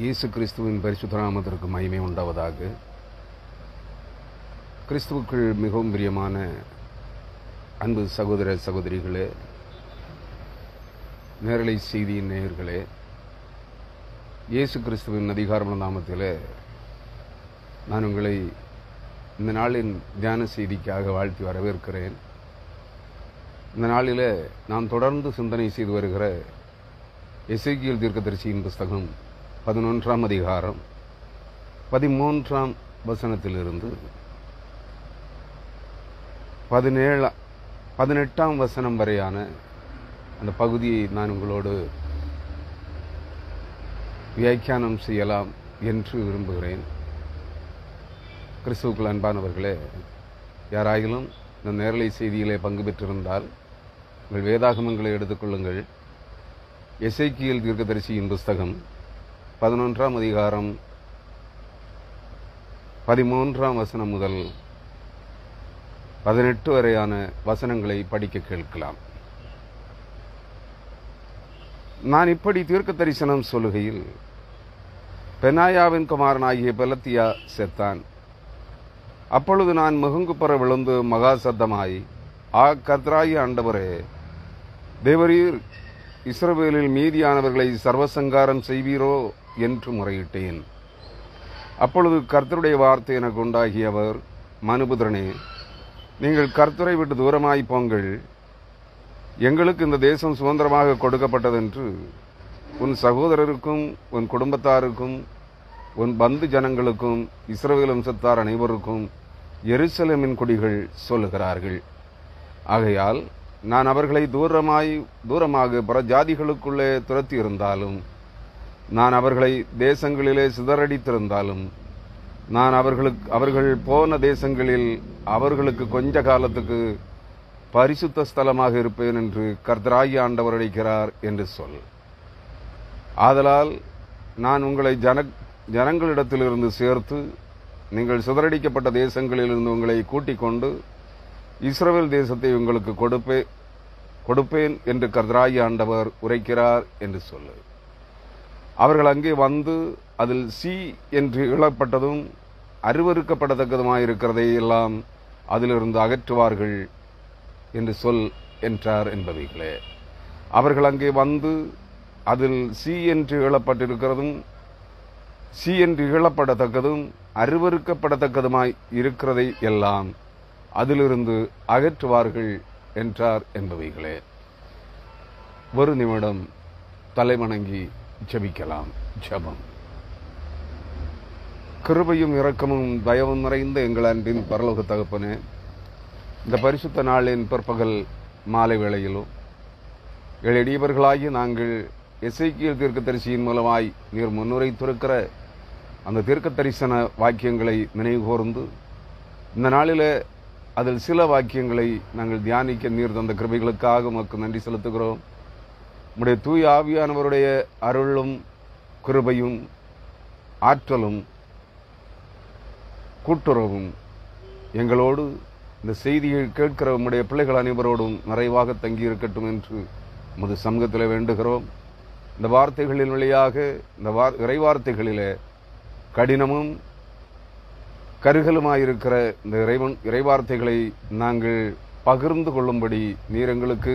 இயேசு கிறிஸ்துவின் பரிசுத்த நாமத்திற்கு மகிமை உண்டாவதாக. கிறிஸ்துவுக்குள் மிகவும் பிரியமான அன்பு சகோதர சகோதரிகளே, நேரலை செய்தியின் நேயர்களே, இயேசு கிறிஸ்துவின் அதிகாரமான நாமத்திலே நான் உங்களை இந்த நாளின் தியான செய்திக்காக வாழ்த்தி வரவேற்கிறேன். இந்த நாளில் நாம் தொடர்ந்து சிந்தனை செய்து வருகிற எசேக்கியேல் தீர்க்கதரிசியின் புஸ்தகம் 11ஆம் அதிகாரம் 13ஆம் வசனத்திலிருந்து 18ஆம் வசனம் வரையான அந்த பகுதியை நான் உங்களோடு வியாக்கியானம் செய்யலாம் என்று விரும்புகிறேன். கிறிஸ்துவுக்குள் அன்பானவர்களே, யாராயிலும் இந்த நேரலை செய்தியிலே பங்கு பெற்றிருந்தால் உங்கள் வேதாகமங்களை எடுத்துக்கொள்ளுங்கள். எசேக்கியேல் தீர்க்கதரிசியின் புஸ்தகம் 11ஆம் அதிகாரம் 13ஆம் வசனம் முதல் 18 வரையான வசனங்களை படிக்க கேட்கலாம். நான் இப்படி தீர்க்க தரிசனம் சொல்லுகையில், பெனாயாவின் குமாரனாகிய பெலத்தியா செத்தான். அப்பொழுது நான் முகங்குப்புற விழுந்து மகா சத்தமாய், கர்த்தராகிய ஆண்டவரே, தேவரீர் இஸ்ரவேலில் மீதியானவர்களை சர்வசங்காரம் செய்வீரோ என்று முறையிட்டேன். அப்பொழுது கர்த்தருடைய வார்த்தை எனக்கு உண்டாகியவர், மனுபுத்திரனே, நீங்கள் கர்த்தரை விட்டு தூரமாய் போங்கள். எங்களுக்கு இந்த தேசம் சுதந்திரமாக கொடுக்கப்பட்டதென்று உன் சகோதரருக்கும் உன் குடும்பத்தாருக்கும் உன் பந்து ஜனங்களுக்கும் இஸ்ரவேல் வம்சத்தார் அனைவருக்கும் எருசலேமின் குடிகள் சொல்லுகிறார்கள். ஆகையால் நான் அவர்களை தூரமாக பிற ஜாதிகளுக்குள்ளே துரத்தி இருந்தாலும், நான் அவர்களை தேசங்களிலே சிதறடித்திருந்தாலும், நான் அவர்கள் போன தேசங்களில் அவர்களுக்கு கொஞ்ச காலத்துக்கு பரிசுத்த ஸ்தலமாக இருப்பேன் என்று கர்த்தராகிய ஆண்டவர் அழைக்கிறார் என்று சொல். ஆதலால் நான் உங்களை ஜனங்களிடத்திலிருந்து சேர்த்து நீங்கள் சிதறடிக்கப்பட்ட தேசங்களிலிருந்து உங்களை கூட்டிக் கொண்டு இஸ்ரவேல் தேசத்தை உங்களுக்கு கொடுப்பேன் என்று கர்த்தராகிய ஆண்டவர் உரைக்கிறார் என்று சொல்லு. அவர்கள் அங்கே வந்து அதில் சி என்று இழப்பட்டதும் அருவருக்கப்படத்தக்கதுமாயிருக்கிறதை எல்லாம் அதிலிருந்து அகற்றுவார்கள் என்று சொல் என்றார் என்பவைகளே. அவர்கள் அங்கே வந்து அதில் சி என்று இழப்பட்டிருக்கிறதும் சி என்று இழப்படத்தக்கதும் அருவருக்கப்படத்தக்கதுமாய் இருக்கிறதை எல்லாம் அதிலிருந்து அகற்றுவார்கள் என்றார் என்பவைகளே. ஒரு நிமிடம் தலைவணங்கி ஜெபிக்கலாம். ஜெபம். கிருபையும் இரக்கமும் தயவும் நிறைந்த எங்கள் அன்பின் பரலோக தகப்பனே, இந்த பரிசுத்த நாளின் பிற்பகல் மாலை வேளையிலும் எளியவர்களாகி நாங்கள் எசேக்கியேல் தீர்க்கதரிசியின் மூலமாய் நீர் முன்னுரைத்திருக்கிற அந்த தீர்க்க தரிசன வாக்கியங்களை நினைவு கூர்ந்து இந்த நாளிலே அதில் சில வாக்கியங்களை நாங்கள் தியானிக்க நீர் தந்த கிருபைகளுக்காக உமக்கு நன்றி செலுத்துகிறோம். உம்முடைய தூய ஆவியானவருடைய அருளும் கிருபையும் ஆற்றலும் கூட்டுறவும் எங்களோடு இந்த செய்தியை கேட்கிற உம்முடைய பிள்ளைகள் அனைவரோடும் நிறைவாக தங்கியிருக்கட்டும் என்று உமது சமூகத்தில் வேண்டுகிறோம். இந்த வார்த்தைகளின் வழியாக இந்த இறைவார்த்தைகளிலே கடினமும் கருகலுமாயிருக்கிற இந்த இறைவார்த்தைகளை நாங்கள் பகிர்ந்து கொள்ளும்படி நீர் எங்களுக்கு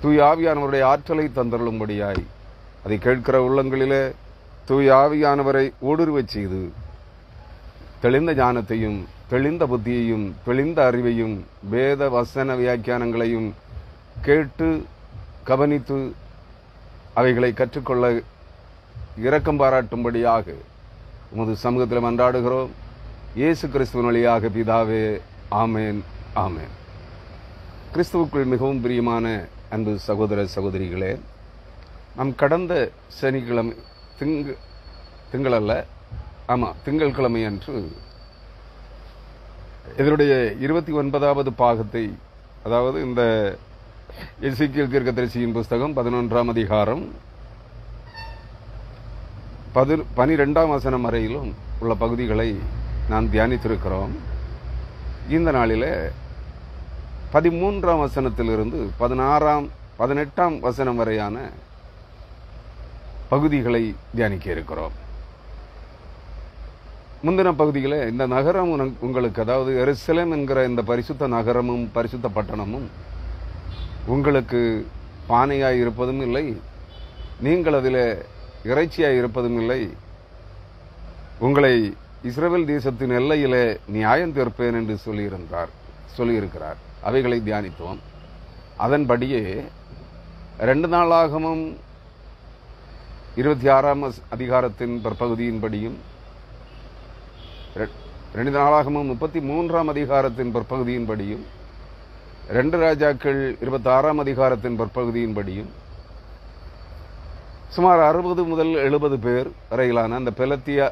தூய ஆவியானவருடைய ஆற்றலை தந்தருளும்படியாய் அதை கேட்கிற உள்ளங்களிலே தூய ஆவியானவரை ஊடுருவச் செய்து தெளிந்த ஞானத்தையும் தெளிந்த புத்தியையும் தெளிந்த அறிவையும் வேத வசன வியாக்கியானங்களையும் கேட்டு கவனித்து அவைகளை கற்றுக்கொள்ள இரக்கம் பாராட்டும்படியாக உமது சமூகத்தில் மன்றாடுகிறோம். இயேசு கிறிஸ்துவின் வழியாக பிதாவே, ஆமேன், ஆமேன். கிறிஸ்துவுக்குள் மிகவும் பிரியமான அன்பு சகோதர சகோதரிகளே, நம் கடந்த சனிக்கிழமை திங்கட்கிழமை அன்று இதனுடைய 29வது பாகத்தை, அதாவது இந்த எசேக்கியேல் தீர்க்கதரிசியின் புஸ்தகம் 11ஆம் அதிகாரம் 12ஆம் வசனம் வரையிலும் உள்ள பகுதிகளை நாம் தியானித்திருக்கிறோம். இந்த நாளிலே 13ஆம் வசனத்திலிருந்து 18ஆம் வசனம் வரையான பகுதிகளை தியானிக்க இருக்கிறோம். முந்தின பகுதியில் இந்த நகரம் உங்களுக்கு, அதாவது எருசலேம் என்கிற இந்த பரிசுத்த நகரமும் பரிசுத்த பட்டணமும் உங்களுக்கு பானையாய் இருப்பதும் இல்லை, நீங்கள் அதில் இறைச்சியாய் இருப்பதும் இல்லை, உங்களை இஸ்ரவேல் தேசத்தின் எல்லையிலே நியாயம் தீர்ப்பேன் என்று சொல்லியிருக்கிறார். அவைகளை தியானித்தோம். அதன்படியே 2 நாளாகமும் 26ஆம் அதிகாரத்தின் பிற்பகுதியின்படியும் 2 நாளாகமும் 33ஆம் அதிகாரத்தின் பிற்பகுதியின்படியும் 2 ராஜாக்கள் 26ஆம் அதிகாரத்தின் பிற்பகுதியின்படியும் சுமார் 60 முதல் 70 பேர் வரையிலான அந்த பெலத்தியா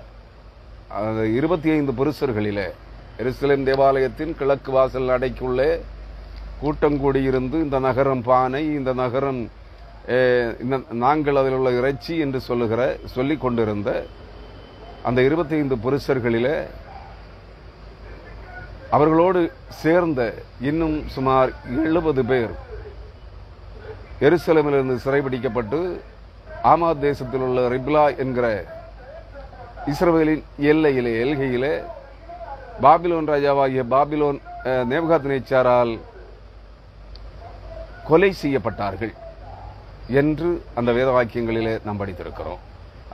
25 புருஷர்களிலே எருசலேம் தேவாலயத்தின் கிழக்கு வாசல் அடைக்குள்ளே கூட்டம் கூடியிருந்து இந்த நகரம் பானை, இந்த நகரம் நாங்கள் அதில் உள்ள இறைச்சி என்று சொல்லிக் கொண்டிருந்த அந்த 25 புருஷர்களிலே அவர்களோடு சேர்ந்த இன்னும் சுமார் 70 பேர் எருசலேமிலிருந்து சிறைபிடிக்கப்பட்டு ஆமாத் தேசத்தில் உள்ள ரிப்லா என்கிற இஸ்ரவேலின் எல்கையிலே பாபிலோன் ராஜாவாகிய பாபிலோன் நேபுகாத்நேச்சாரால் கொலை செய்யப்பட்டார்கள் என்று அந்த வேத வாக்கியங்களிலே நாம் படித்திருக்கிறோம்.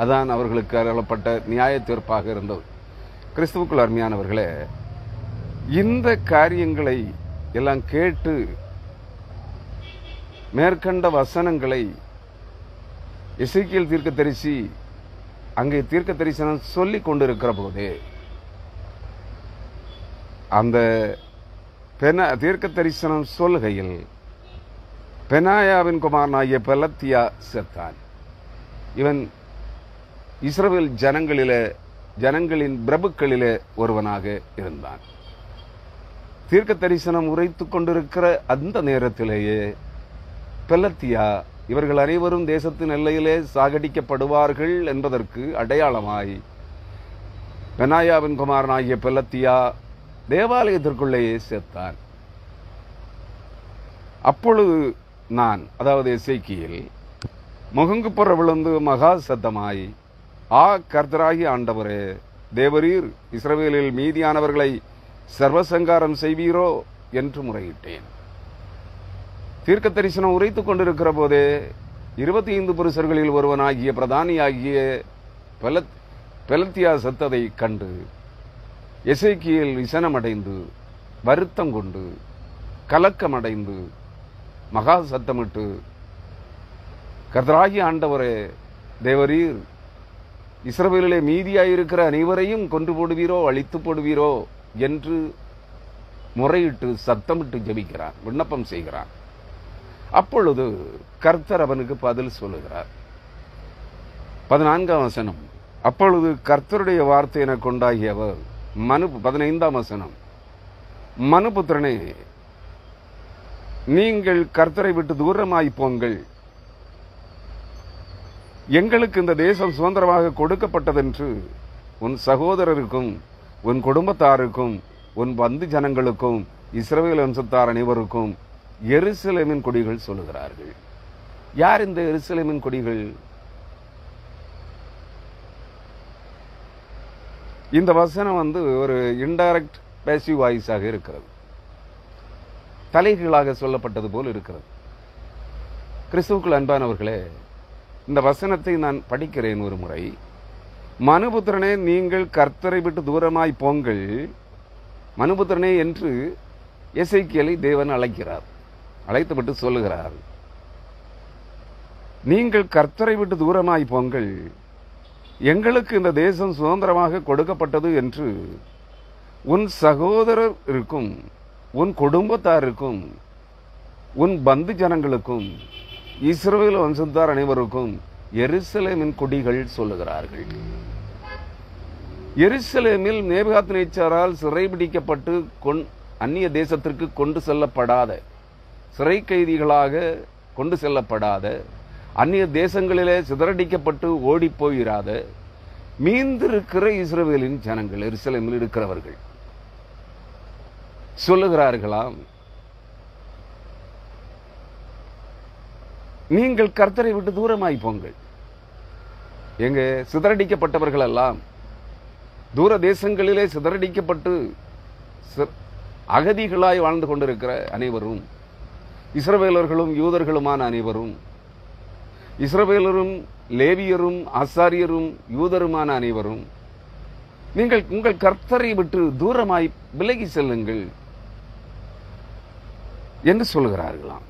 அதான் அவர்களுக்கு அருளப்பட்ட நியாய தீர்ப்பாக இருந்தது. கிறிஸ்துவுக்குள் அருமையானவர்களே, இந்த காரியங்களை எல்லாம் கேட்டு மேற்கண்ட வசனங்களை எசேக்கியேல் தீர்க்கதரிசி அங்கே தீர்க்க தரிசனம் சொல்லிக் கொண்டிருக்கிற போதே அந்த தீர்க்க தரிசனம் சொல்கையில் பெனாயாவின் குமாரனாகிய பெலத்தியா செத்தான். இவன் இஸ்ரவேல் ஜனங்களின் பிரபுக்களிலே ஒருவனாக இருந்தான். தீர்க்க தரிசனம் உரைத்துக் கொண்டிருக்கிற அந்த நேரத்திலேயே பெலத்தியா இவர்கள் அனைவரும் தேசத்தின் எல்லையிலே சாகடிக்கப்படுவார்கள் என்பதற்கு அடையாளமாய் பெனாயாவின் குமாரனாகிய பெலத்தியா தேவாலயத்திற்குள்ளேயே செத்தான். அப்பொழுது நான், அதாவது எசேக்கியேல், முகங்குப்புற விழுந்து மகா சத்தமாய், கர்த்தராகிய ஆண்டவரே, தேவரீர் இஸ்ரவேலில் மீதியானவர்களை சர்வசங்காரம் செய்வீரோ என்று முறையிட்டேன். தீர்க்க தரிசனம் உரைத்துக் கொண்டிருக்கிற போதே 25 புருஷர்களில் ஒருவனாகிய பிரதானியாகிய பெலத்தியா செத்ததை கண்டு எசேக்கியேல் விசனமடைந்து வருத்தம் கொண்டு கலக்கமடைந்து மகா சத்தமிட்டு, கர்த்தராகிய ஆண்டவரே, தேவரீர் இஸ்ரவேலிலே மீதியாயிருக்கிற அனைவரையும் கொன்று போடுவீரோ, அழித்து போடுவீரோ என்று முறையிட்டு சத்தமிட்டு ஜெபிக்கிறான், விண்ணப்பம் செய்கிறான். அப்பொழுது கர்த்தர் அவனுக்கு பதில் சொல்லுகிறார். 14ஆம் வசனம், அப்பொழுது கர்த்தருடைய வார்த்தை எனக்கு உண்டாகியவர் 15ஆம் வசனம், மனுபுத்திரனே, நீங்கள் கர்த்தரை விட்டு தூரமாய் போங்கள், எங்களுக்கு இந்த தேசம் சுதந்திரமாக கொடுக்கப்பட்டதென்று உன் சகோதரருக்கும் உன் குடும்பத்தாருக்கும் உன் பந்து ஜனங்களுக்கும் இஸ்ரவேல் வம்சத்தார் அனைவருக்கும் எருசலேமின் கொடிகள் சொல்லுகிறார்கள். யார் இந்த எருசலேமின் கொடிகள்? இந்த வசனம் ஒரு இன்டைரக்ட் பேசிவ் வாய்ஸாக இருக்கிறது, தலைகீழாக சொல்லப்பட்டது போல் இருக்கிறது. கிறிஸ்துவுக்குள் அன்பானவர்களே, இந்த வசனத்தை நான் படிக்கிறேன் ஒரு முறை. மனுபுத்திரனே, நீங்கள் கர்த்தரை விட்டு தூரமாய் போங்கள். மனுபுத்திரனே என்று எசேக்கியேலை தேவன் அழைக்கிறார். அழைத்துவிட்டு சொல்லுகிறார், நீங்கள் கர்த்தரை விட்டு தூரமாய் போங்கள், எங்களுக்கு இந்த தேசம் சுதந்திரமாக கொடுக்கப்பட்டது என்று உன் சகோதரருக்கும் உன் குடும்பத்தாருக்கும் உன் பந்து ஜனங்களுக்கும் இஸ்ரவேல் வம்சத்தார் அனைவருக்கும் எருசலேமின் கொடிகள் சொல்லுகிறார்கள். எருசலேமில் நேபுகாத்நேச்சாரால் சிறைபிடிக்கப்பட்டு அந்நிய தேசத்திற்கு கொண்டு செல்லப்படாத, சிறை கைதிகளாக கொண்டு செல்லப்படாத, அந்நிய தேசங்களிலே சிதறடிக்கப்பட்டு ஓடி போயிராத மீந்திருக்கிற இஸ்ரவேலின் ஜனங்கள், எருசலேமில் இருக்கிறவர்கள் சொல்லுகிறார்களாம், நீங்கள் கர்த்தரை விட்டு தூரமாய் போங்கள். எங்க சிதறடிக்கப்பட்டவர்கள் எல்லாம் தூர தேசங்களிலே சிதறடிக்கப்பட்டு அகதிகளாய் வாழ்ந்து கொண்டிருக்கிற அனைவரும், இஸ்ரவேலர்களும் யூதர்களுமான அனைவரும், இஸ்ரவேலரும் லேவியரும் ஆசாரியரும் யூதருமான அனைவரும், நீங்கள் உங்கள் கர்த்தரை விட்டு தூரமாய் விலகி செல்லுங்கள் என்று சொல்கிறார்களாம்.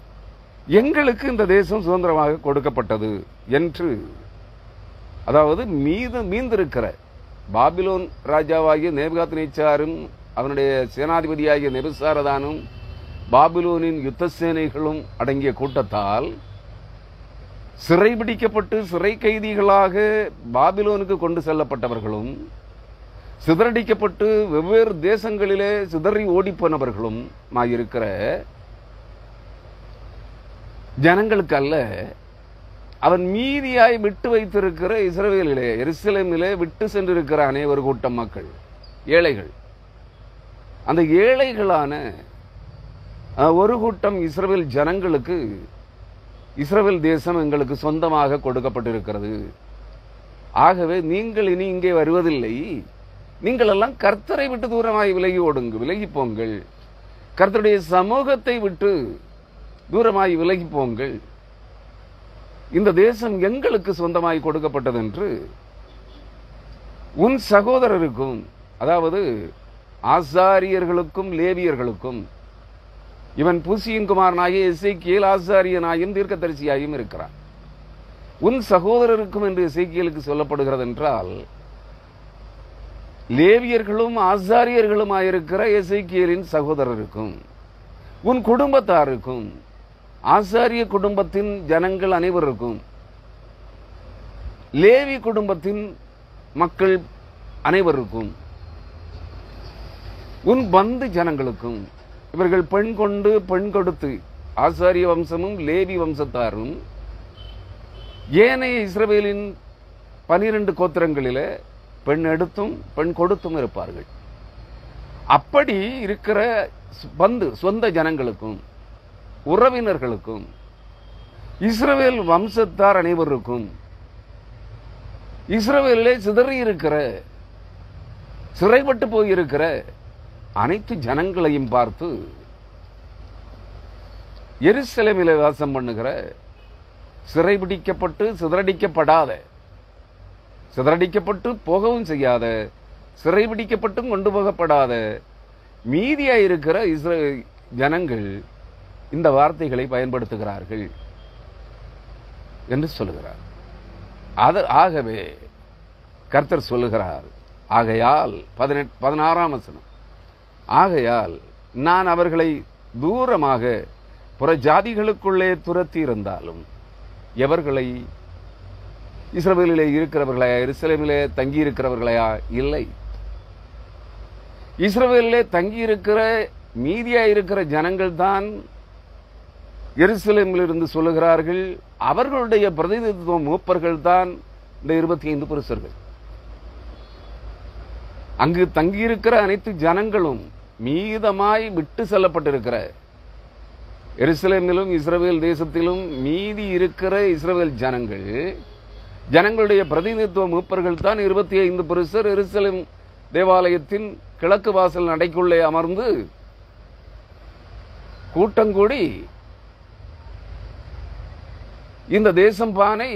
எங்களுக்கு இந்த தேசம் சுதந்திரமாக கொடுக்கப்பட்டது என்று, அதாவது மீந்திருக்கிற பாபிலோன் ராஜாவாகிய நேபுகாத்நேச்சாரும் அவனுடைய சேனாதிபதியாகிய நெபுசாரதானும் பாபிலோனின் யுத்த சேனைகளும் அடங்கிய கூட்டத்தால் சிறைபிடிக்கப்பட்டு சிறை கைதிகளாக பாபிலோனுக்கு கொண்டு செல்லப்பட்டவர்களும், சிதறடிக்கப்பட்டு வெவ்வேறு தேசங்களிலே சிதறி ஓடிப்போனவர்களும் இருக்கிற ஜனங்களுக்கு அல்ல, அவன் மீதியாய் விட்டு வைத்திருக்கிற இஸ்ரவேலிலே எருசலேமிலே விட்டு சென்றிருக்கிற அனைவர் கூட்டம் மக்கள், ஏழைகள். அந்த ஏழைகளான ஒரு கூட்டம் இஸ்ரவேல் ஜனங்களுக்கு இஸ்ரவேல் தேசம் எங்களுக்கு சொந்தமாக கொடுக்கப்பட்டிருக்கிறது. ஆகவே நீங்கள் இனி இங்கே வருவதில்லை, நீங்கள் எல்லாம் கர்த்தரை விட்டு தூரமாய் விலகி ஓடுங்க, விலகி போங்கள், கர்த்தருடைய சமூகத்தை விட்டு தூரமாய் விலகி போங்கள், இந்த தேசம் எங்களுக்கு சொந்தமாய் கொடுக்கப்பட்டது என்று உன் சகோதரருக்கும், அதாவது ஆசாரியர்களுக்கும் லேவியர்களுக்கும், இவன் பூசியின் குமாரனாகிய எசேக்கியேல் ஆசாரியனாயும் தீர்க்கதரிசியாயும் இருக்கிறான், உன் சகோதரருக்கும் என்று எசேக்கியேலுக்கு சொல்லப்படுகிறது என்றால், லேவியர்களும் ஆசாரியர்களுமாயிருக்கிற எசேக்கியேலின் சகோதரருக்கும், உன் குடும்பத்தாருக்கும், ஆசாரிய குடும்பத்தின் ஜனங்கள் அனைவருக்கும், லேவி குடும்பத்தின் மக்கள் அனைவருக்கும், உன் பந்து ஜனங்களுக்கும், இவர்கள் பெண் கொண்டு பெண் கொடுத்து ஆசாரிய வம்சமும் லேவி வம்சத்தாரும் ஏனைய இஸ்ரவேலின் 12 கோத்திரங்களிலே பெண் எடுத்தும் பெண் கொடுத்தும் இருப்பார்கள். அப்படி இருக்கிற பந்து சொந்த ஜனங்களுக்கும் உறவினர்களுக்கும் இஸ்ரவேல் வம்சத்தார் அனைவருக்கும் இஸ்ரவேலிலே சிதறி இருக்கிற சிறைப்பட்டு போயிருக்கிற அனைத்து ஜனங்களையும் பார்த்து, எருசலேமிலே வாசம் பண்ணுகிற சிறைபிடிக்கப்பட்டு சிதறடிக்கப்படாத, சிதறடிக்கப்பட்டு போகவும் செய்யாத, சிறைபிடிக்கப்பட்டும் கொண்டு போகப்படாத மீதியாயிருக்கிற இஸ்ரவேல் ஜனங்கள் இந்த வார்த்தைகளை பயன்படுத்துகிறார்கள் என்று சொல்லுகிறார். ஆகவே கர்த்தர் சொல்லுகிறார், ஆகையால் 16ஆம் வசனம், ஆகையால் நான் அவர்களை தூரமாக புற ஜாதிகளுக்குள்ளே துரத்தி இருந்தாலும், எவர்களை? இஸ்ரவேலிலே இருக்கிறவர்களையா, எருசலேமிலே தங்கி இருக்கிறவர்களையா? இல்லை, இஸ்ரவேலிலே தங்கியிருக்கிற மீதியாயிருக்கிற ஜனங்கள் தான் எருசலேமிலிருந்து சொல்லுகிறார்கள். அவர்களுடைய பிரதிநிதித்துவ மூப்பர்கள் தான் இந்த 25 புருஷர்கள். அங்கு தங்கியிருக்கிற அனைத்து ஜனங்களும் மீதமாய் விட்டு செல்லப்பட்டிருக்கிற, எருசலேமிலும் இஸ்ரவேல் தேசத்திலும் மீதி இருக்கிற இஸ்ரவேல் ஜனங்களுடைய பிரதிநிதித்துவ மூப்பர்கள் தான் 25 புருஷர் எருசலேம் தேவாலயத்தின் கிழக்கு வாசல் நடைக்குள்ளே அமர்ந்து கூட்டங்கூடி இந்த தேசம் பானை,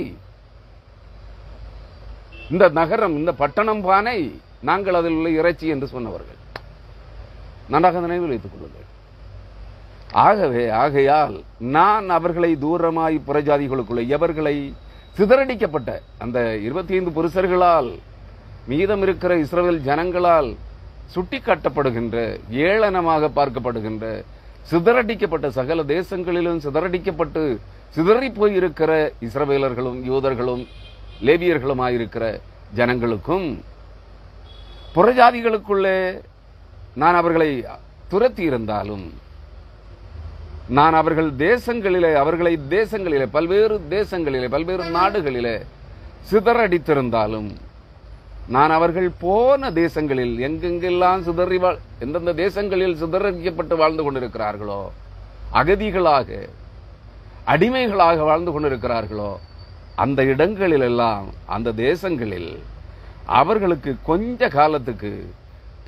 இந்த நகரம், இந்த பட்டணம் பானை, நாங்கள் அதில் உள்ள இறைச்சி என்று சொன்னவர்கள். நன்றாக நினைவில் வைத்துக் கொள்ளுங்கள். ஆகையால் நான் அவர்களை தூரமாய் புறஜாதிகளுக்குள்ள, எவர்களை? சிதறடிக்கப்பட்ட அந்த 25 புருஷர்களால், மீதம் இருக்கிற இஸ்ரவேல் ஜனங்களால் சுட்டிக்காட்டப்படுகின்ற, ஏளனமாக பார்க்கப்படுகின்ற, சிதறடிக்கப்பட்ட சகல தேசங்களிலும் சிதறடிக்கப்பட்டு சிதறி போயிருக்கிற இஸ்ரவேலர்களும் யூதர்களும் லேவியர்களுமாயிருக்கிற ஜனங்களுக்கும், புறஜாதிகளுக்குள்ளே நான் அவர்களை துரத்தி இருந்தாலும், நான் அவர்களை தேசங்களிலே பல்வேறு தேசங்களிலே பல்வேறு நாடுகளிலே சிதறடித்திருந்தாலும், நான் அவர்கள் போன தேசங்களில் எங்கெங்கெல்லாம் எந்தெந்த தேசங்களில் சிதறடிக்கப்பட்டு வாழ்ந்து கொண்டிருக்கிறார்களோ, அகதிகளாக அடிமைகளாக வாழ்ந்து கொண்டிருக்கிறார்களோ, அந்த இடங்களிலெல்லாம், அந்த தேசங்களில் அவர்களுக்கு கொஞ்ச காலத்துக்கு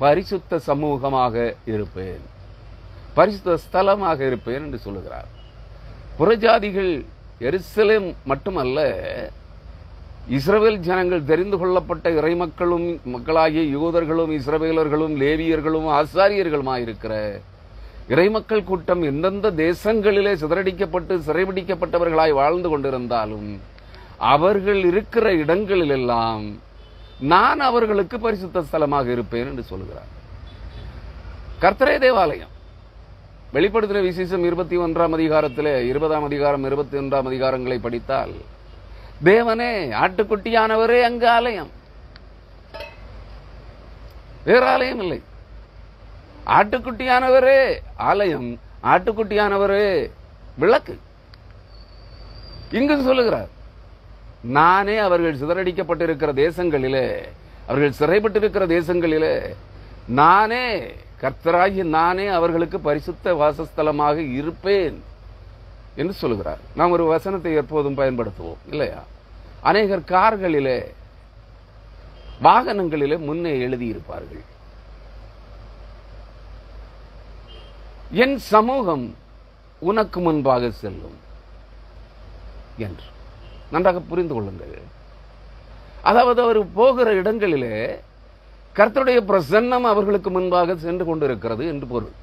பரிசுத்த சமூகமாக இருப்பேன், பரிசுத்த ஸ்தலமாக இருப்பேன் என்று சொல்லுகிறார். புறஜாதிகள் எருசலேம் மட்டுமல்ல, இஸ்ரவேல் ஜனங்கள் தெரிந்து கொள்ளப்பட்ட இறைமக்களும் மக்களாகிய யூதர்களும் இஸ்ரவேலர்களும் லேவியர்களும் ஆசாரியர்களுமாயிருக்கிற இறைமக்கள் கூட்டம் எந்தெந்த தேசங்களிலே சிதறடிக்கப்பட்டு சிறைபிடிக்கப்பட்டவர்களாய் வாழ்ந்து கொண்டிருந்தாலும் அவர்கள் இருக்கிற இடங்களிலெல்லாம் நான் அவர்களுக்கு பரிசுத்த ஸ்தலமாக இருப்பேன் என்று சொல்கிறார். கர்த்தரே தேவாலயம். வெளிப்படுத்தின விசேஷம் 21ஆம் அதிகாரத்திலே 20ஆம் அதிகாரம் 21ஆம் அதிகாரங்களை படித்தால் தேவனே ஆட்டுக்குட்டியானவரே அங்கு ஆலயம், வேறு ஆலயம் இல்லை. ஆட்டுக்குட்டியானவரே ஆலயம், ஆட்டுக்குட்டியானவரே விளக்கு. இங்கு சொல்லுகிறார், நானே அவர்கள் சிதறடிக்கப்பட்டிருக்கிற தேசங்களிலே, அவர்கள் சிறைப்பட்டிருக்கிற தேசங்களிலே நானே கர்த்தராகிய நானே அவர்களுக்கு பரிசுத்த வாசஸ்தலமாக இருப்பேன் என்று சொல்லுகிறார். நாம் ஒரு வசனத்தை எப்போதும் பயன்படுத்துவோம் இல்லையா? அநேகர் கார்களிலே வாகனங்களிலே முன்னே எழுதியிருப்பார்கள், என் சமூகம் உனக்கு முன்பாக செல்லும் என்று. நன்றாக புரிந்து கொள்ளுங்கள். அதாவது அவர் போகிற இடங்களிலே கர்த்தருடைய பிரசன்னம் அவர்களுக்கு முன்பாக சென்று கொண்டிருக்கிறது என்று பொருள்.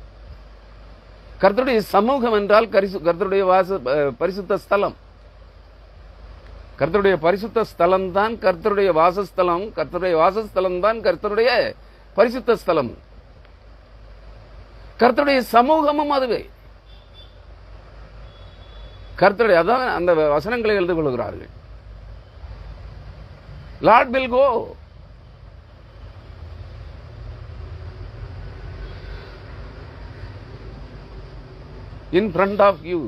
கர்த்தருடைய சமூகம் என்றால் கர்த்தருடைய பரிசுத்த ஸ்தலம். கர்த்தருடைய பரிசுத்த ஸ்தலம் தான் கர்த்தருடைய வாசஸ்தலம், கர்த்தருடைய வாசஸ்தலம் தான் கர்த்தருடைய பரிசுத்த ஸ்தலம். கர்த்தருடைய சமூகமும் அதுவே. கர்த்தருடைய, அதான் அந்த வசனங்களை எழுந்து கொள்கிறார்கள். Lord will go, in front of you.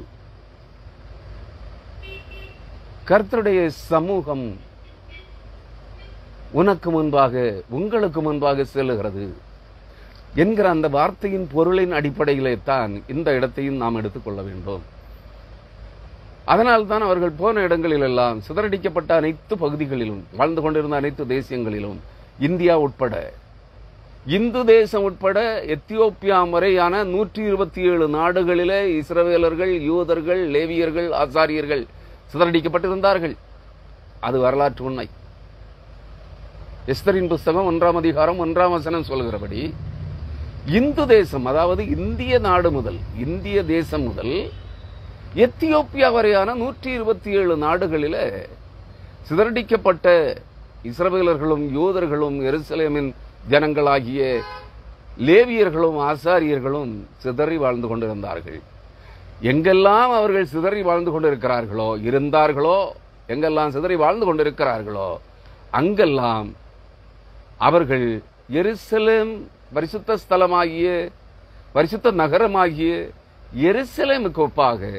கர்த்தருடைய சமூகம் உனக்கு முன்பாக, உங்களுக்கு முன்பாக செல்லுகிறது என்கிற அந்த வார்த்தையின் பொருளின் அடிப்படையிலே தான் இந்த இடத்தையும் நாம் எடுத்துக்கொள்ள வேண்டும். அதனால்தான் அவர்கள் போன இடங்களிலெல்லாம் சிதறடிக்கப்பட்ட அனைத்து பகுதிகளிலும், வாழ்ந்து கொண்டிருந்த அனைத்து தேசியங்களிலும், இந்தியா உட்பட, இந்து தேசம் உட்பட எத்தியோப்பியா வரையான 127 நாடுகளிலே இஸ்ரவேலர்கள், யூதர்கள், லேவியர்கள், ஆசாரியர்கள் சிதறடிக்கப்பட்டிருந்தார்கள். அது வரலாற்று உண்மை. எஸ்தரின் புஸ்தகம் 1ஆம் அதிகாரம் 1ஆம் வசனம் சொல்கிறபடி இந்து தேசம், அதாவது இந்திய நாடு முதல், இந்திய தேசம் முதல் எத்தியோப்பியா வரையான 127 நாடுகளிலே சிதறடிக்கப்பட்ட இஸ்ரவேலர்களும் யூதர்களும் எருசலேமின் ஜனங்களாகிய லேவியர்களும் ஆசாரியர்களும் சிதறி வாழ்ந்து கொண்டிருந்தார்கள். எங்கெல்லாம் அவர்கள் சிதறி வாழ்ந்து கொண்டிருக்கிறார்களோ, இருந்தார்களோ, எங்கெல்லாம் சிதறி வாழ்ந்து கொண்டிருக்கிறார்களோ அங்கெல்லாம் அவர்கள் எருசலேம் பரிசுத்த ஸ்தலமாகிய, பரிசுத்த நகரமாகிய எருசலேமுக்கு ஒப்பாக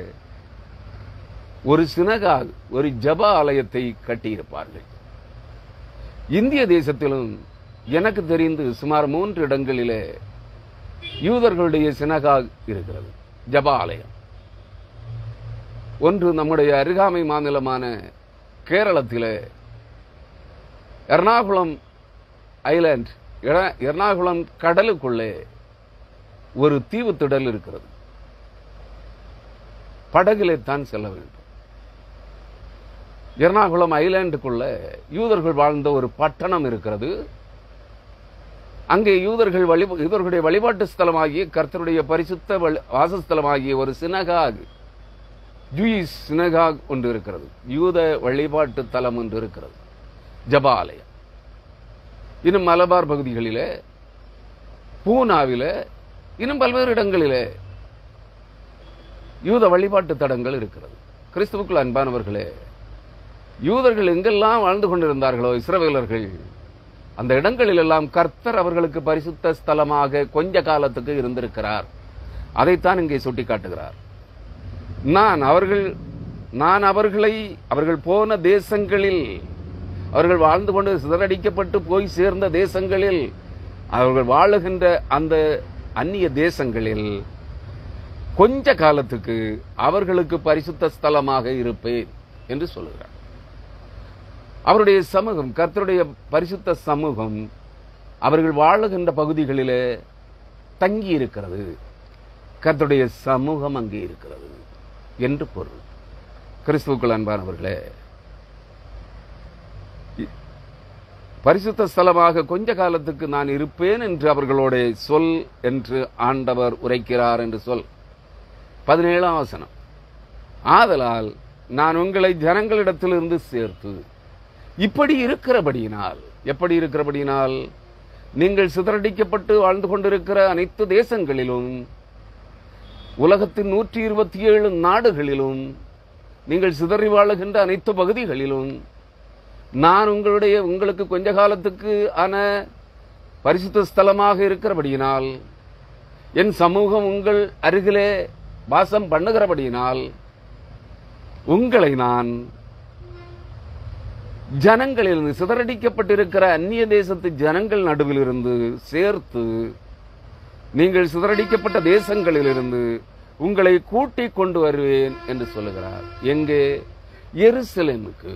ஒரு சினகாக், ஒரு ஜெப ஆலயத்தை கட்டியிருப்பார்கள். இந்திய தேசத்திலும் எனக்கு தெரிந்து சுமார் 3 இடங்களிலே யூதர்களுடைய சினகாக் இருக்கிறது, ஜெப ஆலயம். ஒன்று நம்முடைய அருகாமை மாநிலமான கேரளத்திலே எர்ணாகுளம் ஐலாண்ட், எர்ணாகுளம் கடலுக்குள்ளே ஒரு தீவு திடல் இருக்கிறது. படகிலே தான் செல்ல வேண்டும். எர்ணாகுளம் ஐலாண்டுக்குள்ள யூதர்கள் வாழ்ந்த ஒரு பட்டணம் இருக்கிறது. அங்கே யூதர்களுடைய வழிபாட்டு ஸ்தலமாகிய கர்த்தருடைய பரிசுத்த வாசஸ்தலமாகிய ஒரு சினகாக், ஜூயிஷ் சினகாக் ஒன்று இருக்கிறது. யூத வழிபாட்டு தலம் ஒன்று இருக்கிறது, ஜெப ஆலயம். இன்னும் மலபார் பகுதிகளிலே, பூனாவிலே, இன்னும் பல்வேறு இடங்களிலே யூத வழிபாட்டு தடங்கள் இருக்கிறது. கிறிஸ்துவுக்குள் அன்பானவர்களே, யூதர்கள் எங்கெல்லாம் வாழ்ந்து கொண்டிருந்தார்களோ இஸ்ரவேலர்கள், அந்த இடங்களிலெல்லாம் கர்த்தர் அவர்களுக்கு பரிசுத்த ஸ்தலமாக கொஞ்ச காலத்துக்கு இருந்திருக்கிறார். அதைத்தான் இங்கே சுட்டி காட்டுகிறார். நான் அவர்கள் போன தேசங்களில், அவர்கள் வாழ்ந்து கொண்டு சிதறடிக்கப்பட்டு போய் சேர்ந்த தேசங்களில், அவர்கள் வாழுகின்ற அந்த அந்நிய தேசங்களில் கொஞ்ச காலத்துக்கு அவர்களுக்கு பரிசுத்த ஸ்தலமாக இருப்பேன் என்று சொல்லுகிறார். அவருடைய சமூகம், கர்த்தருடைய பரிசுத்த சமூகம் அவர்கள் வாழுகின்ற பகுதிகளிலே தங்கி இருக்கிறது. கர்த்தருடைய சமூகம் அங்கே இருக்கிறது என்று பொருள். கிறிஸ்துவுக்குள் அன்பானவர்களே, பரிசுத்த ஸ்தலமாக கொஞ்ச காலத்துக்கு நான் இருப்பேன் என்று அவர்களோட சொல் என்று ஆண்டவர் உரைக்கிறார் என்று சொல். 17ஆம் வசனம், ஆதலால் நான் உங்களை ஜனங்களிடத்திலிருந்து சேர்த்து இப்படி இருக்கிறபடியினால், எப்படி இருக்கிறபடியினால், நீங்கள் சிதறடிக்கப்பட்டு வாழ்ந்து கொண்டிருக்கிற அனைத்து தேசங்களிலும், உலகத்தின் 127 நாடுகளிலும், நீங்கள் சிதறி வாழுகின்ற அனைத்து பகுதிகளிலும் நான் உங்களுக்கு கொஞ்ச காலத்துக்கு ஆன பரிசுத்த ஸ்தலமாக இருக்கிறபடியினால், என் சமூகம் உங்கள் அருகிலே வாசம் பண்ணுகிறபடியினால், உங்களை நான் ஜனங்களிலிருந்து, சிதறடிக்கப்பட்டிருக்கிற அந்நிய தேசத்து ஜனங்கள் நடுவில் இருந்து சேர்த்து, நீங்கள் சிதறடிக்கப்பட்ட தேசங்களிலிருந்து உங்களை கூட்டிக் கொண்டு வருவேன் என்று சொல்லுகிறார். எங்கே? எருசலேமுக்கு,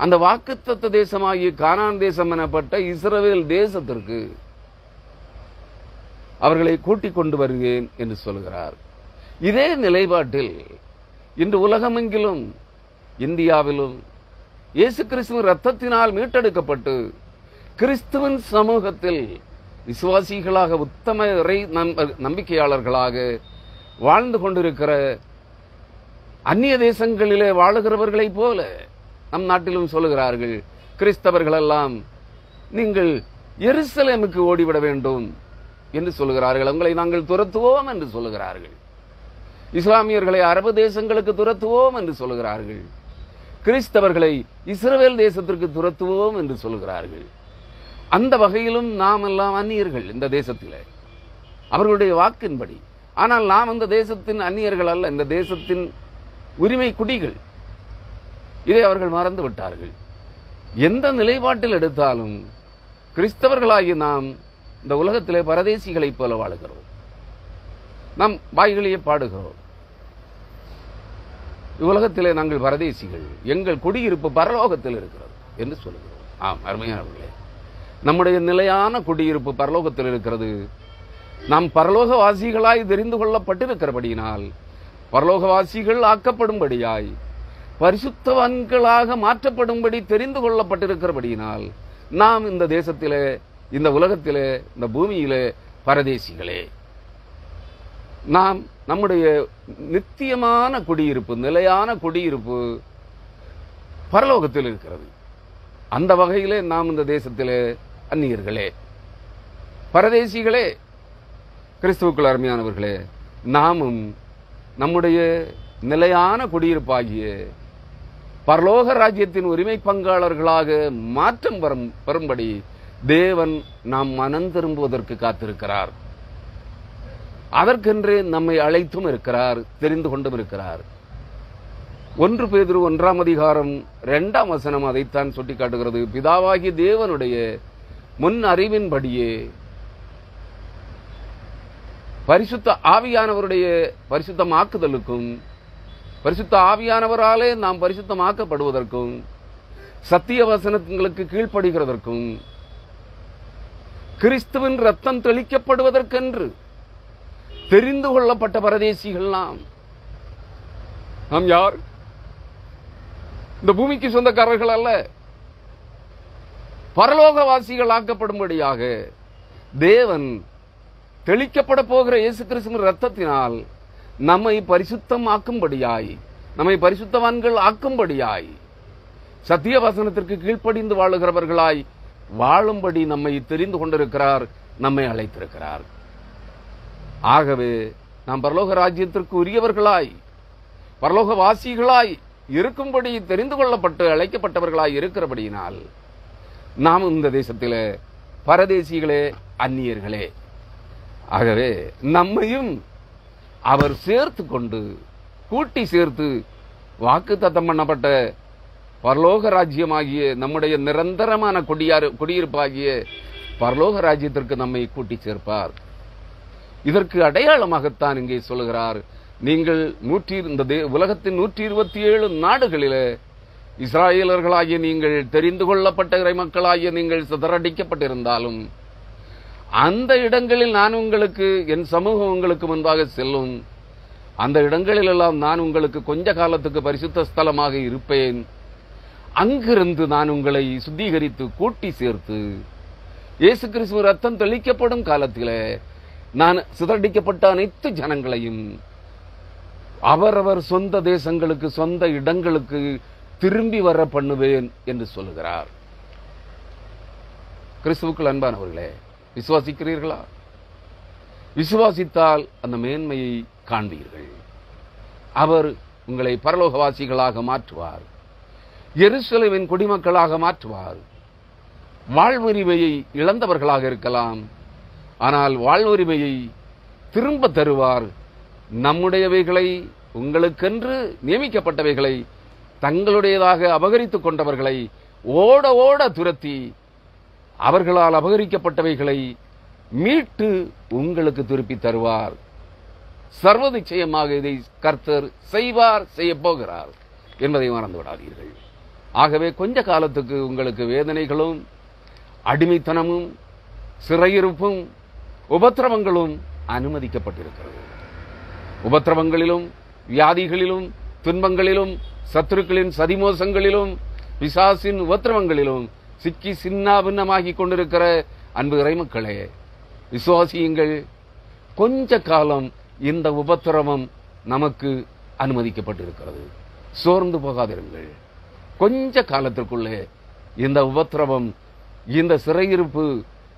அந்த வாக்குத்தத்த தேசமாகிய கானான் தேசம் எனப்பட்ட இஸ்ரவேல் தேசத்திற்கு அவர்களை கூட்டிக் கொண்டு வருவேன் என்று சொல்கிறார். இதே நிலைப்பாட்டில் இன்று உலகமெங்கிலும், இந்தியாவிலும் இயேசு கிறிஸ்துவின் ரத்தத்தினால் மீட்டெடுக்கப்பட்டு கிறிஸ்துவின் சமூகத்தில் விசுவாசிகளாக, உத்தம இறை நம்பிக்கையாளர்களாக வாழ்ந்து கொண்டிருக்கிற அந்நிய தேசங்களிலே வாழுகிறவர்களைப் போல நம் நாட்டிலும் சொல்லுகிறார்கள். கிறிஸ்தவர்கள் எல்லாம் நீங்கள் எருசலேமுக்கு ஓடிவிட வேண்டும் என்று சொல்லுகிறார்கள். உங்களை நாங்கள் துரத்துவோம் என்று சொல்லுகிறார்கள். இஸ்லாமியர்களை அரபு தேசங்களுக்கு துரத்துவோம் என்று சொல்லுகிறார்கள். கிறிஸ்தவர்களை இஸ்ரவேல் தேசத்திற்கு துரத்துவோம் என்று சொல்லுகிறார்கள். அந்த வகையிலும் நாம் எல்லாம் அந்நியர்கள் இந்த தேசத்திலே, அவர்களுடைய வாக்கின்படி. ஆனால் நாம் அந்த தேசத்தின் அந்நியர்கள் அல்ல, இந்த தேசத்தின் உரிமை குடிகள். இதை அவர்கள் மறந்து விட்டார்கள். எந்த நிலைப்பாட்டில் எடுத்தாலும் கிறிஸ்தவர்களாகி நாம் இந்த உலகத்திலே பரதேசிகளைப் போல வாழுகிறோம். நாம் வாய்களையே பாடுகிறோம், இவ்வுலகத்திலே நாங்கள் பரதேசிகள், எங்கள் குடியிருப்பு பரலோகத்தில் இருக்கிறது என்று சொல்லுகிறோம். ஆம் அருமையானவர்களே, நம்முடைய நிலையான குடியிருப்பு பரலோகத்தில் இருக்கிறது. நாம் பரலோகவாசிகளாய் தெரிந்து கொள்ளப்பட்டிருக்கிறபடியினால், பரலோகவாசிகள் ஆக்கப்படும்படியாய், பரிசுத்தவான்களாக மாற்றப்படும்படி தெரிந்து கொள்ளப்பட்டிருக்கிறபடியினால், நாம் இந்த தேசத்திலே, இந்த உலகத்திலே, இந்த பூமியிலே பரதேசிகளே. நாம் நம்முடைய நித்தியமான குடியிருப்பு, நிலையான குடியிருப்பு பரலோகத்தில் இருக்கிறது. அந்த வகையிலே நாம் இந்த தேசத்திலே அந்நியர்களே, பரதேசிகளே. கிறிஸ்துவுக்குள் அருமையானவர்களே, நாமும் நம்முடைய நிலையான குடியிருப்பாகிய பரலோக ராஜ்யத்தின் உரிமை பங்காளர்களாக மாற்றம் வரும்படி தேவன் நாம் மனம் திரும்புவதற்கு காத்திருக்கிறார். அதற்கென்று நம்மை அழைத்தும் இருக்கிறார், தெரிந்து கொண்டும் இருக்கிறார். 1 பேதுரு 1ஆம் அதிகாரம் 2ஆம் வசனம் அதைத்தான் சுட்டிக்காட்டுகிறது. பிதாவாகிய தேவனுடைய முன் அறிவின்படியே பரிசுத்த ஆவியானவருடைய பரிசுத்தமாக்குதலுக்கும், பரிசுத்த ஆவியானவராலே நாம் பரிசுத்தமாக்கப்படுவதற்கும், சத்திய வசனங்களுக்கு கீழ்ப்படுகிறதற்கும், கிறிஸ்துவின் ரத்தம் தெளிக்கப்படுவதற்கென்று தெரிந்து கொள்ளப்பட்ட பரதேசிகள் நாம். நாம் யார்? இந்த பூமிக்கு சொந்தக்காரர்கள் அல்ல, பரலோகவாசிகள் ஆக்கப்படும்படியாக தேவன் தெளிக்கப்பட போகிற இயேசு கிறிஸ்துவின் ரத்தத்தினால் நம்மை பரிசுத்தமாக்கும்படியாய், நம்மை பரிசுத்தவான்கள் ஆக்கும்படியாய், சத்திய வசனத்திற்கு கீழ்ப்படிந்து வாழுகிறவர்களாய் வாழும்படி நம்மை தெரிந்து கொண்டிருக்கிறார், நம்மை அழைத்திருக்கிறார். ஆகவே நாம் பரலோக ராஜ்யத்திற்கு உரியவர்களாய், பரலோகவாசிகளாய் இருக்கும்படி தெரிந்து கொள்ளப்பட்டு அழைக்கப்பட்டவர்களாய் இருக்கிறபடியினால் நாம் இந்த தேசத்திலே பரதேசிகளே, அந்நியர்களே. ஆகவே நம்மையும் அவர் சேர்த்து கொண்டு, கூட்டி சேர்த்து, வாக்குத்தத்தம் பண்ணப்பட்ட பரலோக ராஜ்யமாகிய நம்முடைய நிரந்தரமான குடியிருப்பாகிய பரலோக ராஜ்யத்திற்கு நம்மை கூட்டி சேர்ப்பார். இதற்கு அடையாளமாகத்தான் இங்கே சொல்லுகிறார், நீங்கள் உலகத்தின் 127 நாடுகளிலே இஸ்ராயேலர்களாகிய நீங்கள், தெரிந்து கொள்ளப்பட்ட இறைமக்களாகிய நீங்கள் சிதறடிக்கப்பட்டிருந்தாலும் அந்த இடங்களில் நான் உங்களுக்கு, என் சமூகம் உங்களுக்கு முன்பாக செல்லும். அந்த இடங்களிலெல்லாம் நான் உங்களுக்கு கொஞ்ச காலத்துக்கு பரிசுத்த ஸ்தலமாக இருப்பேன். அங்கிருந்து நான் உங்களை சுத்திகரித்து கூட்டி சேர்த்து இயேசு கிறிஸ்து ரத்தம் தெளிக்கப்படும் காலத்திலே நான் சிதறடிக்கப்பட்ட அனைத்து ஜனங்களையும் அவரவர் சொந்த தேசங்களுக்கு, சொந்த இடங்களுக்கு திரும்பி வர பண்ணுவேன் என்று சொல்லுகிறார். கிறிஸ்துவுக்குள் அன்பானவர்களே, விசுவாசிக்கிறீர்களா? விசுவாசித்தால் அந்த மேன்மையை காண்பீர்கள். அவர் உங்களை பரலோகவாசிகளாக மாற்றுவார். எருசலேமின் குடிமக்களாக மாற்றுவார். வாழ்வுரிமையை இழந்தவர்களாக இருக்கலாம், ஆனால் வாழ்வுரிமையை திரும்ப தருவார். நம்முடையவைகளை, உங்களுக்கென்று நியமிக்கப்பட்டவைகளை தங்களுடையதாக அபகரித்துக் கொண்டவர்களை ஓட ஓட துரத்தி அவர்களால் அபகரிக்கப்பட்டவைகளை மீட்டு உங்களுக்கு திருப்பி தருவார். சர்வ நிச்சயமாக இதை கர்த்தர் செய்வார், செய்ய போகிறார் என்பதை மறந்து விடாதீர்கள். ஆகவே கொஞ்ச காலத்துக்கு உங்களுக்கு வேதனைகளும் அடிமைத்தனமும் சிறையிருப்பும் உபத்திரவங்களும் அனுமதிக்கப்பட்டிருக்கிறது. உபத்திரவங்களிலும் வியாதிகளிலும் துன்பங்களிலும் சத்துருக்களின் சதிமோசங்களிலும் பிசாசின் உபத்திரவங்களிலும் சிக்கி சின்னாபின்னமாகி கொண்டிருக்கிற அன்பு இறைமக்களே, விசுவாசியுங்கள். கொஞ்ச காலம் இந்த உபத்திரவம் நமக்கு அனுமதிக்கப்பட்டிருக்கிறது. சோர்ந்து போகாதிருங்கள். கொஞ்ச காலத்திற்குள்ளே இந்த உபத்திரவம், இந்த சிறையிருப்பு,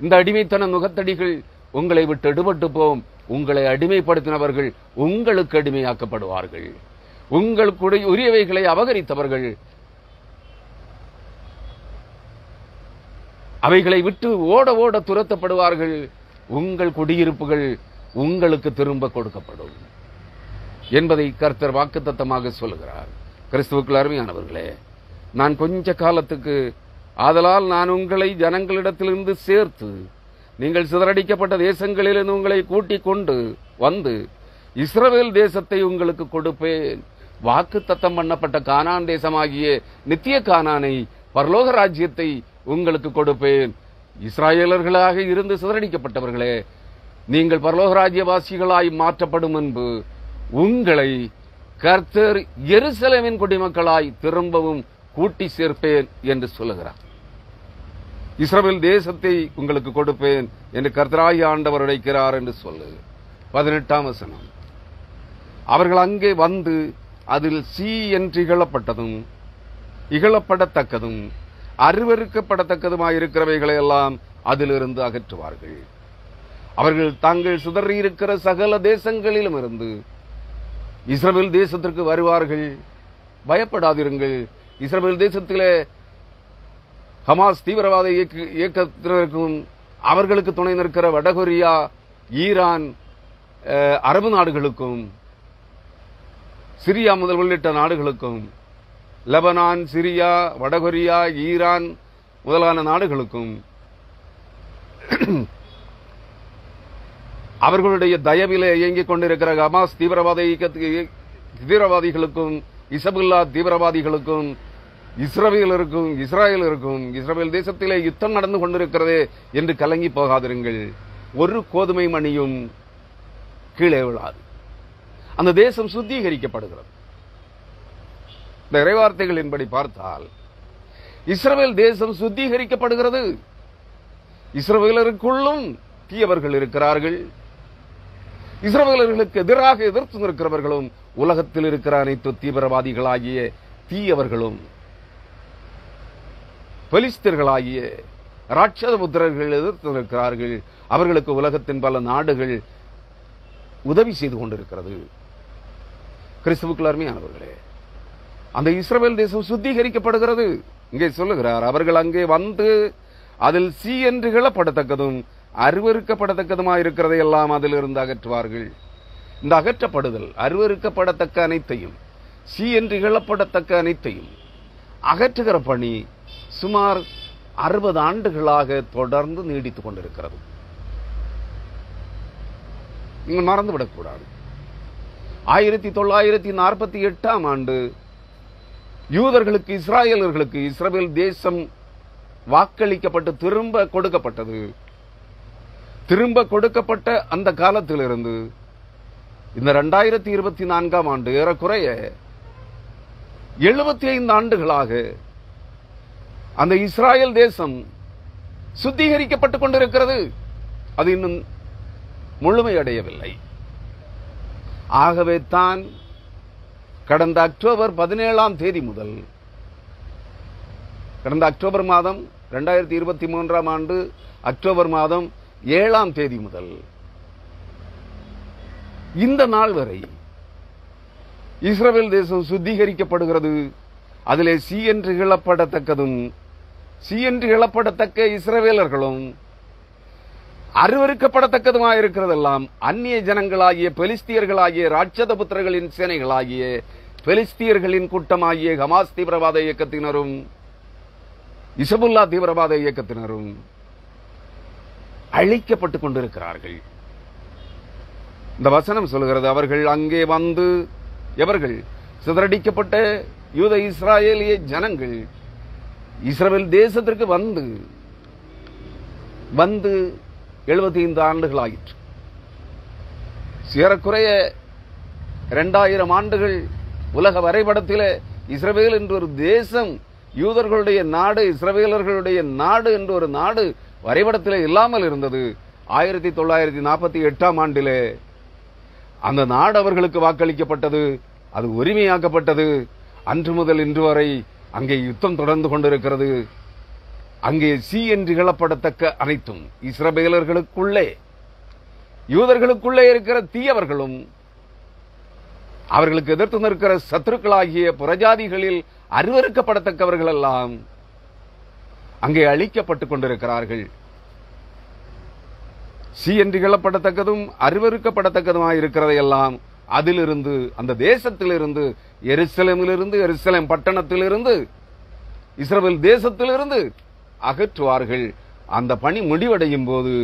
இந்த அடிமைத்தன நுகத்தடிகள் உங்களை விட்டு எடுபட்டு போம். உங்களை அடிமைப்படுத்தினவர்கள் உங்களுக்கு அடிமையாக்கப்படுவார்கள். உங்களுக்கு உரியவைகளை அபகரித்தவர்கள் அவைகளை விட்டு ஓட ஓட துரத்தப்படுவார்கள். உங்கள் குடியிருப்புகள் உங்களுக்கு திரும்ப கொடுக்கப்படும் என்பதை கர்த்தர் வாக்குத்தத்தமாக சொல்லுகிறார். கிறிஸ்துவுக்குள் அருமையானவர்களே, நான் கொஞ்ச காலத்துக்கு, ஆதலால் நான் உங்களை ஜனங்களிடத்திலிருந்து சேர்த்து நீங்கள் சிதறடிக்கப்பட்ட தேசங்களிலிருந்து உங்களை கூட்டிக் கொண்டு வந்து இஸ்ரவேல் தேசத்தை உங்களுக்கு கொடுப்பேன். வாக்குத்தத்தம் பண்ணப்பட்ட கானான் தேசமாகிய நித்திய கானானை, பரலோக ராஜ்யத்தை உங்களுக்கு கொடுப்பேன். இஸ்ராயேலர்களாக இருந்து சிதறடிக்கப்பட்டவர்களே, நீங்கள் பரலோக ராஜ்யவாசிகளாய் மாற்றப்படும் முன்பு உங்களை கர்த்தர் எருசலேமின் குடிமக்களாய் திரும்பவும் கூட்டி சேர்ப்பேன் என்று சொல்லுகிறார். இஸ்ரவேல் தேசத்தை உங்களுக்கு கொடுப்பேன் என்று கர்த்தராகிய ஆண்டவர் உரைக்கிறார் என்று சொல்லு. 18ஆம் வசனம். அவர்கள் அங்கே வந்து அதில் சீ என்று இகழப்பட்டதும் இகழப்படத்தக்கதும் அருவருக்கப்படத்தக்கதுமாயிருக்கிறவைகளை எல்லாம் அதிலிருந்து அகற்றுவார்கள். அவர்கள் தாங்கள் சிதறியிருக்கிற சகல தேசங்களிலும் இருந்து இஸ்ரவேல் தேசத்திற்கு வருவார்கள். பயப்படாதிருங்கள். இஸ்ரவேல் தேசத்திலே ஹமாஸ் தீவிரவாத இயக்கத்தினருக்கும் அவர்களுக்கு துணை நிற்கிற வடகொரியா, ஈரான், அரபு நாடுகளுக்கும், சிரியா முதல் உள்ளிட்ட நாடுகளுக்கும், லெபனான், சிரியா, வடகொரியா, ஈரான் முதலான நாடுகளுக்கும் அவர்களுடைய தயவிலே இயங்கிக் கொண்டிருக்கிற ஹமாஸ் தீவிரவாதிகளுக்கும், இசபுல்லா தீவிரவாதிகளுக்கும், இஸ்ரவேலருக்கும், இஸ்ரவேல் தேசத்திலே யுத்தம் நடந்து கொண்டிருக்கிறதே என்று கலங்கி போகாதிருங்கள். ஒரு கோதுமை மணியும் கீழே விழாது. அந்த தேசம் சுத்திகரிக்கப்படுகிறது. இந்த இறைவார்த்தைகளின்படி பார்த்தால் இஸ்ரவேல் தேசம் சுத்திகரிக்கப்படுகிறது. இஸ்ரவேலருக்குள்ளும் தீயவர்கள் இருக்கிறார்கள். இஸ்ரவேலர்களுக்கு எதிராக எதிர்த்து நிற்கிறவர்களும் உலகத்தில் இருக்கிற அனைத்து தீவிரவாதிகளாகிய தீயவர்களும் பெலிஸ்தர்களாகிய ராட்சத புத்திரர்கள் எதிர்த்து நிற்கிறார்கள். அவர்களுக்கு உலகத்தின் பல நாடுகள் உதவி செய்து கொண்டிருக்கிறது. கிறிஸ்துவுக்குள் அருமையானவர்களே, அந்த இஸ்ரவேல் தேசம் சுத்திகரிக்கப்படுகிறது. இங்கே சொல்லுகிறார், அவர்கள் அங்கே வந்து அதில் சீ என்று இகழப்படத்தக்கதும் அருவருக்கப்படத்தக்கதுமாயிருக்கிறதை எல்லாம் அதிலிருந்து அகற்றுவார்கள். இந்த அகற்றப்படுதல், அருவருக்கப்படத்தக்க அனைத்தையும், சீ என்று இகழப்படத்தக்க அனைத்தையும் அகற்றுகிற பணி சுமார் 60 ஆண்டுகளாக தொடர்ந்து நீடித்துக் கொண்டிருக்கிறது. நீங்கள் மறந்துவிடக்கூடாது. 1948ஆம் ஆண்டு யூதர்களுக்கு, இஸ்ராயலர்களுக்கு இஸ்ரவேல் தேசம் வாக்களிக்கப்பட்டு திரும்ப கொடுக்கப்பட்டது. திரும்ப கொடுக்கப்பட்ட அந்த காலத்திலிருந்து இந்த 2024 ஆண்டு ஏறக்குறைய 75 ஆண்டுகளாக அந்த இஸ்ராயல் தேசம் சுத்திகரிக்கப்பட்டுக் கொண்டிருக்கிறது. அது இன்னும் முழுமையடையவில்லை. ஆகவே தான் கடந்த அக்டோபர் 17 முதல், கடந்த அக்டோபர் மாதம் 2023 ஆண்டு அக்டோபர் மாதம் 7 முதல் இந்த நாள் வரை இஸ்ரவேல் தேசம் சுத்திகரிக்கப்படுகிறது. அதிலே சி என்று இழப்படத்தக்கதும் சி என்று இழப்படத்தக்க இஸ்ரவேலர்களும் அருவருக்கப்படத்தக்கதுமாயிருக்கிறதெல்லாம் அந்நிய ஜனங்களாகிய பெலிஸ்தியர்களாகிய ராட்சத புத்திரர்களின் சேனைகளாகிய பெலிஸ்தியர்களின் கூட்டமாகிய ஹமாஸ் தீவிரவாத இயக்கத்தினரும் இசபுல்லா தீவிரவாத இயக்கத்தினரும் அழிக்கப்பட்டுக் கொண்டிருக்கிறார்கள். இந்த வசனம் சொல்கிறது, அவர்கள் அங்கே வந்து, எவர்கள்? சிதறடிக்கப்பட்ட யூத இஸ்ராயேலிய ஜனங்கள் இஸ்ரவேல் தேசத்திற்கு வந்து 75 ஆண்டுகள் ஆயிற்று. ஏறக்குறைய 2000 ஆண்டுகள் உலக வரைபடத்தில் இஸ்ரவேல் என்ற ஒரு தேசம், யூதர்களுடைய நாடு, இஸ்ரவேலர்களுடைய நாடு என்ற ஒரு நாடு வரைபடத்தில் இல்லாமல் இருந்தது. 1948 ஆண்டிலே அந்த நாடு அவர்களுக்கு வாக்களிக்கப்பட்டது. அது உரிமையாக்கப்பட்டது. அன்று முதல் இன்று வரை அங்கே யுத்தம் தொடர்ந்து கொண்டிருக்கிறது. அங்கே சி என்று இழப்படத்தக்க அனைத்தும் இஸ்ரவேலர்களுக்குள்ளே, யூதர்களுக்குள்ளே இருக்கிற தீயவர்களும் அவர்களுக்கு எதிர்த்து நிற்கிற சத்துருக்களாகிய புறஜாதிகளில் அருவருக்கப்படத்தக்கவர்கள் எல்லாம் அங்கே அழிக்கப்பட்டுக் கொண்டிருக்கிறார்கள். சி என்று இழப்படத்தக்கதும் அருவருக்கப்படத்தக்கதுமாயிருக்கிறதையெல்லாம் அதிலிருந்து, அந்த தேசத்திலிருந்து, எருசலேமிலிருந்து, எருசலேம் பட்டணத்திலிருந்து, இஸ்ரவேல் தேசத்திலிருந்து அகற்றுவார்கள். அந்த பணி முடிவடையும் போது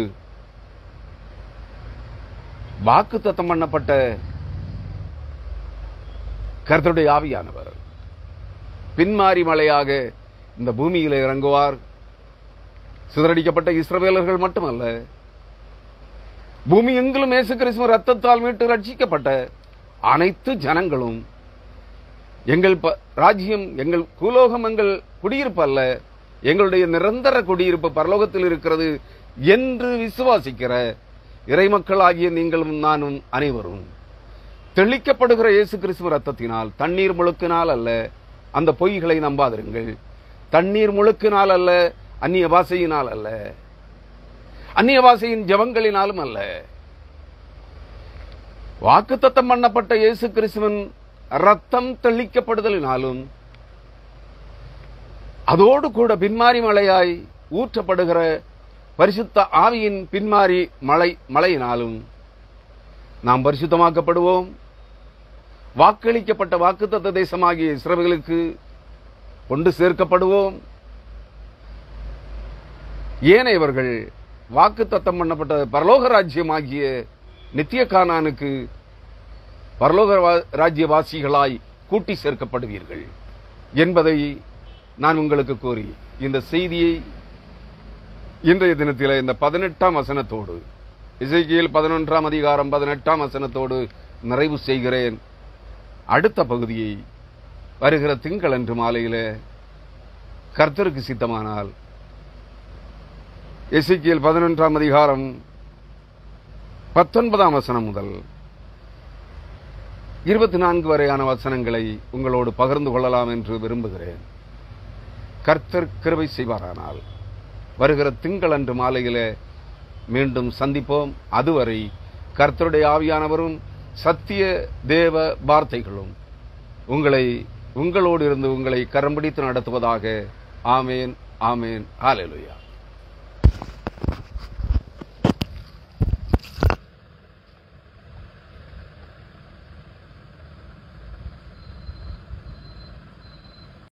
வாக்குத்தத்தம் பண்ணப்பட்ட கர்த்தருடைய ஆவியானவர் பின்மாறி மலையாக இந்த பூமியில இறங்குவார். சிதறடிக்கப்பட்ட இஸ்ரவேலர்கள் மட்டுமல்ல, பூமி எங்கிலும் இயேசு கிறிஸ்து ரத்தத்தால் மீட்டு ரட்சிக்கப்பட்ட அனைத்து ஜனங்களும், எங்கள் ராஜ்யம், எங்கள் பூலோகம் எங்கள் குடியிருப்பு அல்ல, எங்களுடைய நிரந்தர குடியிருப்பு பரலோகத்தில் இருக்கிறது என்று விசுவாசிக்கிற இறைமக்களாகிய நீங்களும் நானும் அனைவரும் தெளிக்கப்படுகிற இயேசு கிறிஸ்து ரத்தத்தினால், தண்ணீர் முழுக்கினால் அல்ல, அந்த பொய்களை நம்பாதிருங்கள். தண்ணீர் முழுக்கினால் அல்ல, அந்நிய பாஷையினால் அல்ல, அந்நிய பாஷையின் ஜெபங்களினாலும் அல்ல, வாக்குத்தத்தம் பண்ணப்பட்ட இயேசு கிறிஸ்துவின் ரத்தம் தெளிக்கப்படுதலினாலும், அதோடு கூட பின்மாரி மழையாய் ஊற்றப்படுகிற பரிசுத்த ஆவியின் பின்மாரி மழையினாலும் நாம் பரிசுத்தமாக்கப்படுவோம். வாக்களிக்கப்பட்ட வாக்குத்தத்த தேசமாகிய இஸ்ரவேலுக்கு கொண்டு சேர்க்கப்படுவோம். ஏனையவர்கள் வாக்குத்தத்தம் பண்ணப்பட்ட பரலோக ராஜ்யமாகிய நித்திய கானானுக்கு பரலோக ராஜ்யவாசிகளாய் கூட்டி சேர்க்கப்படுவீர்கள் என்பதை நான் உங்களுக்கு கூறி, இந்த செய்தியை இன்றைய தினத்தில் இந்த 18ஆம் வசனத்தோடு, எசேக்கியேல் 11ஆம் அதிகாரம் 18ஆம் வசனத்தோடு நிறைவு செய்கிறேன். அடுத்த பகுதியை வருகிற திங்களன்று மாலையில கர்த்தருக்கு சித்தமானால் எசேக்கியேல் 11ஆம் அதிகாரம் 19ஆம் வசனம் முதல் 24 வரையான வசனங்களை உங்களோடு பகிர்ந்து கொள்ளலாம் என்று விரும்புகிறேன். கர்த்தர் கிருபை செய்வாரானால் வருகிற திங்களன்று மாலையில மீண்டும் சந்திப்போம். அதுவரை கர்த்தருடைய ஆவியானவரும் சத்திய தேவ வார்த்தைகளும் உங்களோடு இருந்து உங்களை கரம் பிடித்து நடத்துவதாக. ஆமேன், ஆமேன், ஹல்லேலூயா.